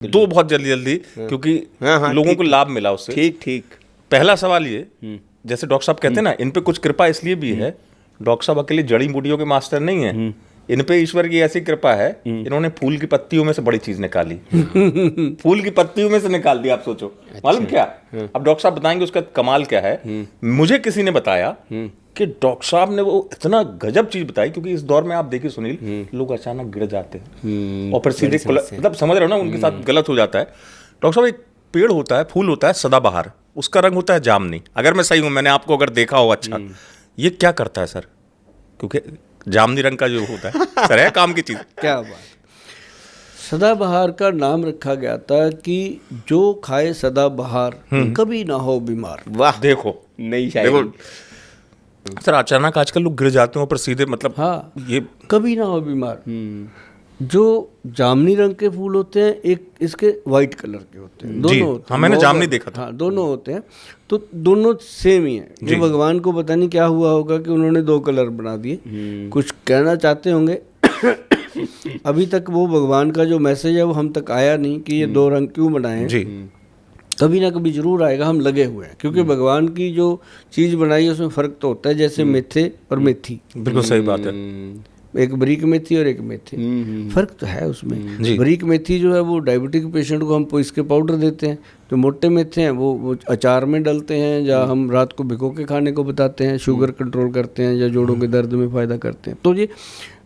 दो बहुत जल्दी जल्दी, क्योंकि लोगों को लाभ मिला उससे। ठीक ठीक। पहला सवाल ये, जैसे डॉक्टर साहब कहते हैं ना, इन पे कुछ कृपा इसलिए भी है, डॉक्टर साहब अकेले जड़ी बूटियों के मास्टर नहीं है, इन पे ईश्वर की ऐसी कृपा है, इन्होंने फूल की पत्तियों में से बड़ी चीज निकाली। फूल की पत्तियों में से निकाल दी, आप सोचो। मालूम क्या? अब डॉक्टर साहब बताएंगे उसका कमाल क्या है। मुझे किसी ने बताया कि डॉक्टर साहब ने वो इतना गजब चीज बताई, क्योंकि इस दौर में आप देखिए सुनील, लोग अचानक गिर जाते हैं और फिर सीधे मतलब समझ रहे हो ना, उनके साथ गलत हो जाता है। डॉक्टर साहब, एक पेड़ होता है, फूल होता है सदाबहार, उसका रंग होता है जामनी। अगर मैं सही हूं, मैंने आपको अगर देखा हो अच्छा, ये क्या करता है सर? क्योंकि जामनी रंग का जो होता है सर, है काम की चीज। क्या बात। सदाबहार का नाम रखा गया था कि जो खाए सदाबहार कभी ना हो बीमार। वाह, देखो नई शायरी। सर अचानक आजकल लोग गिर जाते हैं, पर सीधे मतलब हाँ, ये कभी ना हो बीमार। जो जामनी रंग के फूल होते हैं, एक इसके वाइट कलर के होते हैं, दोनों होते हैं। हाँ, मैंने जामनी देखा था। हाँ, दोनों होते हैं, तो दोनों सेम ही है। जो भगवान को पता नहीं क्या हुआ होगा कि उन्होंने दो कलर बना दिए, कुछ कहना चाहते होंगे। अभी तक वो भगवान का जो मैसेज है वो हम तक आया नहीं कि ये दो रंग क्यों बनाए हैं। जी, कभी ना कभी जरूर आएगा, हम लगे हुए हैं, क्योंकि भगवान की जो चीज़ बनाई है उसमें फ़र्क तो होता है, जैसे मेथे और मेथी। बिल्कुल सही बात है। एक बरीक मेथी और एक मेथी, फर्क तो है उसमें। बरीक मेथी जो है वो डायबिटिक पेशेंट को हम इसके पाउडर देते हैं, जो मोटे मेथे हैं वो अचार में डालते हैं, या हम रात को भिगो के खाने को बताते हैं, शुगर कंट्रोल करते हैं, या जोड़ों के दर्द में फ़ायदा करते हैं। तो ये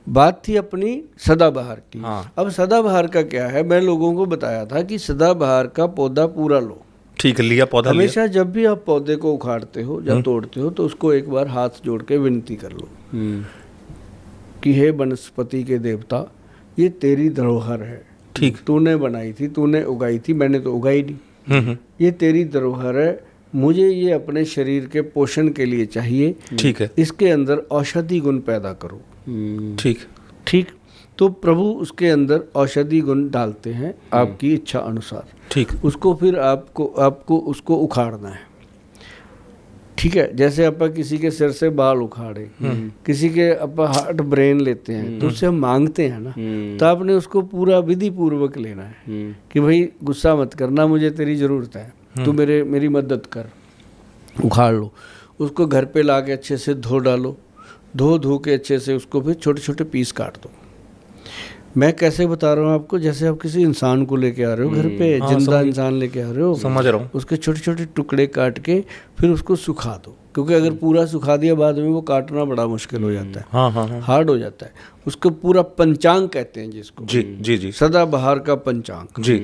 बात थी अपनी सदाबहार की। अब सदाबहार का क्या है, मैं लोगों को बताया था कि सदाबहार का पौधा पूरा लो। ठीक है, लिया पौधा। हमेशा जब भी आप पौधे को उखाड़ते हो या तोड़ते हो, तो उसको एक बार हाथ जोड़ के विनती कर लो कि हे वनस्पति के देवता, ये तेरी धरोहर है। ठीक, तूने बनाई थी, तूने उगाई थी, मैंने तो उगाई नहीं। ये तेरी धरोहर है, मुझे ये अपने शरीर के पोषण के लिए चाहिए। ठीक है, इसके अंदर औषधि गुण पैदा करो। ठीक ठीक, तो प्रभु उसके अंदर औषधि गुण डालते हैं आपकी इच्छा अनुसार। ठीक, उसको फिर आपको उसको उखाड़ना है। ठीक है, जैसे अपन किसी के सिर से बाल उखाड़े, किसी के अपन हार्ट ब्रेन लेते हैं, तो उससे हम मांगते हैं ना, तो आपने उसको पूरा विधि पूर्वक लेना है कि भाई गुस्सा मत करना, मुझे तेरी ज़रूरत है, तू मेरी मदद कर। उखाड़ लो, उसको घर पे ला के अच्छे से धो डालो, धो के अच्छे से उसको फिर छोटे छोटे पीस काट दो। मैं कैसे बता रहा हूँ आपको, जैसे आप किसी इंसान को लेके आ रहे हो घर पे, जिंदा इंसान लेके आ रहे हो, समझ रहा हूँ। उसके छोटे छोटे टुकड़े काट के फिर उसको सुखा दो, क्योंकि अगर पूरा सुखा दिया बाद में वो काटना बड़ा मुश्किल हो जाता है। हाँ, हार्ड हो जाता है। उसको पूरा पंचांग कहते हैं जिसको। जी, सदाबहार का पंचांग जी।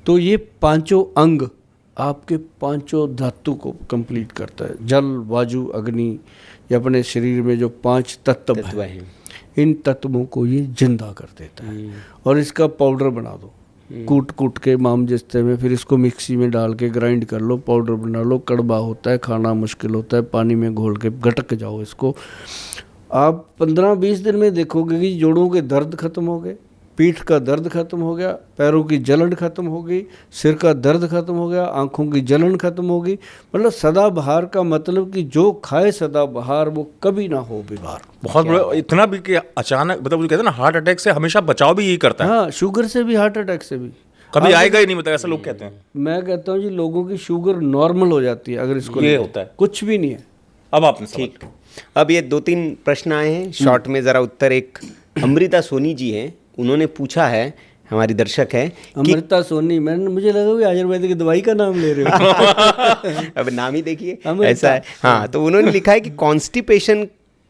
तो ये पांचों अंग आपके पांचों धातु को कंप्लीट करता है। जल, वायु, अग्नि, ये अपने शरीर में जो 5 तत्व हैं, इन तत्वों को ये जिंदा कर देता है। और इसका पाउडर बना दो, कूट के मामजस्ते में, फिर इसको मिक्सी में डाल के ग्राइंड कर लो, पाउडर बना लो। कड़वा होता है, खाना मुश्किल होता है, पानी में घोल के गटक जाओ इसको। आप 15-20 दिन में देखोगे कि जोड़ों के दर्द खत्म हो गए, पीठ का दर्द खत्म हो गया, पैरों की जलन खत्म हो गई, सिर का दर्द खत्म हो गया, आंखों की जलन खत्म हो गई। मतलब सदाबहार का मतलब कि जो खाए सदाबहार वो कभी ना हो बीमार। बहुत बड़ा, इतना भी कि अचानक, मतलब कहते हैं ना, हार्ट अटैक से हमेशा बचाव भी यही करता है। हाँ, शुगर से भी, हार्ट अटैक से भी कभी आएगा ही नहीं, मतलब ऐसा लोग कहते हैं। मैं कहता हूँ जी, लोगों की शुगर नॉर्मल हो जाती है अगर इसको ये होता है, कुछ भी नहीं है। अब आपने ठीक। अब ये 2-3 प्रश्न आए हैं, शॉर्ट में ज़रा उत्तर। एक अमृता सोनी जी हैं, उन्होंने पूछा है, हमारी दर्शक है अमृता सोनी, मुझे लगा कि आयुर्वेदिक दवाई का नाम ले रहे हो। अब नाम ही देखिए ऐसा है। हाँ, तो उन्होंने लिखा है कि कॉन्स्टिपेशन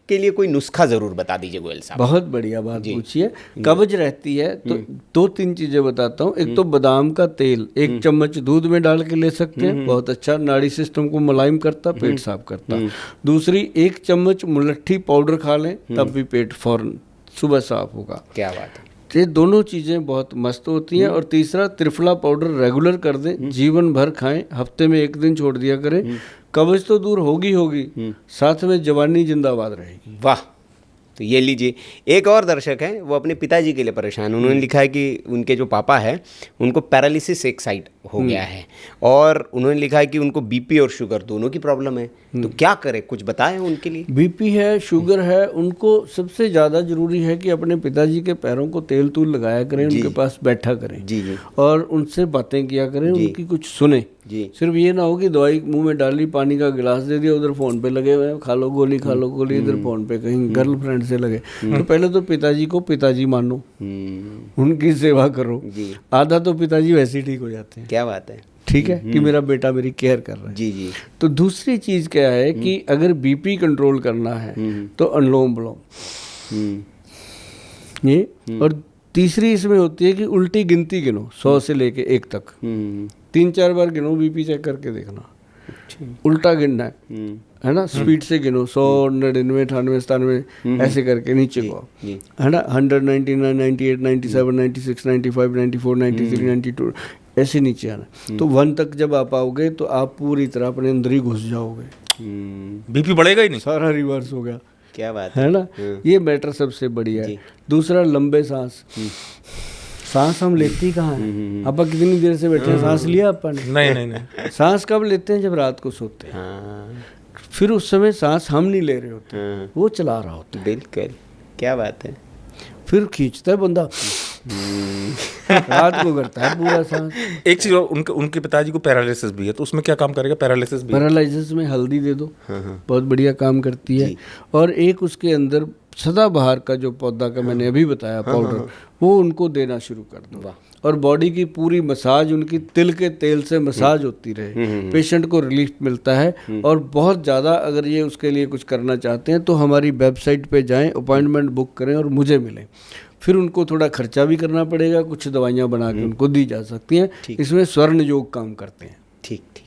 के लिए कोई नुस्खा जरूर बता दीजिए गोयल साहब। बहुत बढ़िया बात पूछी है। कब्ज रहती है तो 2-3 चीजें बताता हूँ। एक तो बादाम का तेल 1 चम्मच दूध में डाल के ले सकते हैं, बहुत अच्छा, नाड़ी सिस्टम को मुलायम करता, पेट साफ करता। दूसरी, 1 चम्मच मुलट्ठी पाउडर खा लें, तब भी पेट फौरन सुबह साफ होगा। क्या बात है। ये दोनों चीज़ें बहुत मस्त होती हैं। और तीसरा, त्रिफला पाउडर रेगुलर कर दें, जीवन भर खाएं, हफ्ते में 1 दिन छोड़ दिया करें। कब्ज तो दूर होगी, साथ में जवानी जिंदाबाद रहेगी। वाह। तो ये लीजिए। एक और दर्शक है, वो अपने पिताजी के लिए परेशान। उन्होंने लिखा है कि उनके जो पापा है, उनको पैरालिसिस एक साइड हो गया है, और उन्होंने लिखा है कि उनको बीपी और शुगर दोनों की प्रॉब्लम है, तो क्या करें, कुछ बताएं उनके लिए। बीपी है, शुगर है, उनको सबसे ज़्यादा ज़रूरी है कि अपने पिताजी के पैरों को तेल तूल लगाया करें, उनके पास बैठा करें जी जी और उनसे बातें किया करें, उनकी कुछ सुने। जी सिर्फ ये ना हो कि दवाई मुंह में डाली, पानी का गिलास दे दिया, उधर फ़ोन पे लगे हुए हैं, खा लो गोली खा लो गोली, इधर फ़ोन पे कहीं गर्लफ्रेंड से लगे। तो पहले तो पिताजी को पिताजी मानो, उनकी सेवा करो। जी आधा तो पिताजी वैसे ही ठीक हो जाते हैं, क्या बात है। ठीक है कि मेरा बेटा मेरी केयर कर रहा है। जी जी तो दूसरी चीज़ क्या है कि अगर बीपी कंट्रोल करना है तो अनुलोम विलोम ये, और तीसरी इसमें होती है कि उल्टी गिनती गिनो 100 से लेके 1 तक, 3-4 बार गिनो, बीपी चेक करके देखना, उल्टा गिनना है ना, स्पीड से गिनो 100, 99, 98, 97 ऐसे करके नीचे को, है ना, 100, 99, 98, 97, 96, 95, 94, 93, 92 ऐसे नीचे आना। तो 1 तक जब आप आओगे तो आप पूरी तरह अपने अंदर ही घुस जाओगे, बीपी बढ़ेगा ही नहीं, सारा रिवर्स हो गया, क्या बात है ना। ये मैटर सबसे बढ़िया है। दूसरा लंबे सांस, सांस हम लेते ही कहाँ हैं? आपा कितनी देर से बैठे हैं, सांस लिया आपा ने? नहीं नहीं नहीं। सांस कब लेते हैं? जब रात को सोते हैं। हाँ फिर उस समय सांस हम नहीं ले रहे होते, हाँ वो चला रहा होता है, बिल्कुल, क्या बात है। फिर खींचता है बंदा, रात को करता है पूरा सांस। एक चीज और, उनके पिताजी को पैरालिसिस भी है, तो उसमें क्या काम करेगा? पैरालिसिस भी पैरालिसिस में हल्दी दे दो, बहुत बढ़िया काम करती है। और एक उसके अंदर सदाबहार का जो पौधा का मैंने अभी बताया पाउडर, वो उनको देना शुरू कर दो, और बॉडी की पूरी मसाज, उनकी तिल के तेल से मसाज होती रहे, पेशेंट को रिलीफ मिलता है। और बहुत ज़्यादा अगर ये उसके लिए कुछ करना चाहते हैं तो हमारी वेबसाइट पे जाएं, अपॉइंटमेंट बुक करें और मुझे मिलें। फिर उनको थोड़ा खर्चा भी करना पड़ेगा, कुछ दवाइयाँ बना के उनको दी जा सकती हैं। इसमें स्वर्ण योग काम करते हैं। ठीक ठीक।